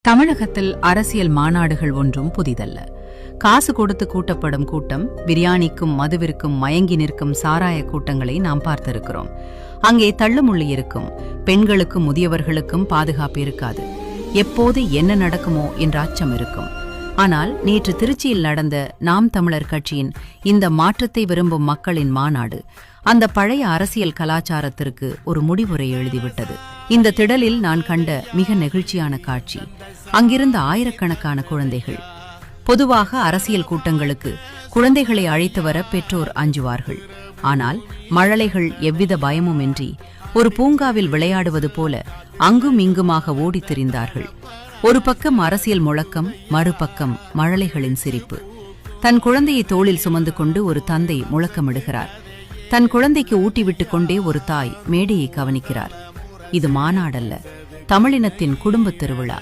தமிழகத்தில் அரசியல் மாநாடுகள் ஒன்றும் புதிதல்ல. காசு கொடுத்து கூட்டப்படும் கூட்டம், பிரியாணிக்கும் மதுவிற்கும் மயங்கி நிற்கும் சாராய கூட்டங்களை நாம் பார்த்திருக்கிறோம். அங்கே தள்ளுமுள்ளி இருக்கும், பெண்களுக்கும் முதியவர்களுக்கும் பாதுகாப்பு இருக்காது. எப்போது என்ன நடக்குமோ என்ற அச்சம் இருக்கும். ஆனால் நேற்று திருச்சியில் நடந்த நாம் தமிழர் கட்சியின் இந்த மாற்றத்தை விரும்பும் மக்களின் மாநாடு அந்த பழைய அரசியல் கலாச்சாரத்திற்கு ஒரு முடிவுரை எழுதிவிட்டது. இந்த திடலில் நான் கண்ட மிக நெகிழ்ச்சியான காட்சி, அங்கிருந்த ஆயிரக்கணக்கான குழந்தைகள். பொதுவாக அரசியல் கூட்டங்களுக்கு குழந்தைகளை அழைத்து வர பெற்றோர் அஞ்சுவார்கள். ஆனால் மழலைகள் எவ்வித பயமுமின்றி ஒரு பூங்காவில் விளையாடுவது போல அங்கும் இங்குமாக ஓடித் திரிந்தார்கள். ஒரு பக்கம் அரசியல் முழக்கம், மறுபக்கம் மழலைகளின் சிரிப்பு. தன் குழந்தையை தோளில் சுமந்து கொண்டு ஒரு தந்தை முழக்கமிடுகிறார். தன் குழந்தைக்கு ஊட்டிவிட்டுக் கொண்டே ஒரு தாய் மேடையை கவனிக்கிறார். இது மாநாடல்ல, தமிழினத்தின் குடும்பத் திருவிழா.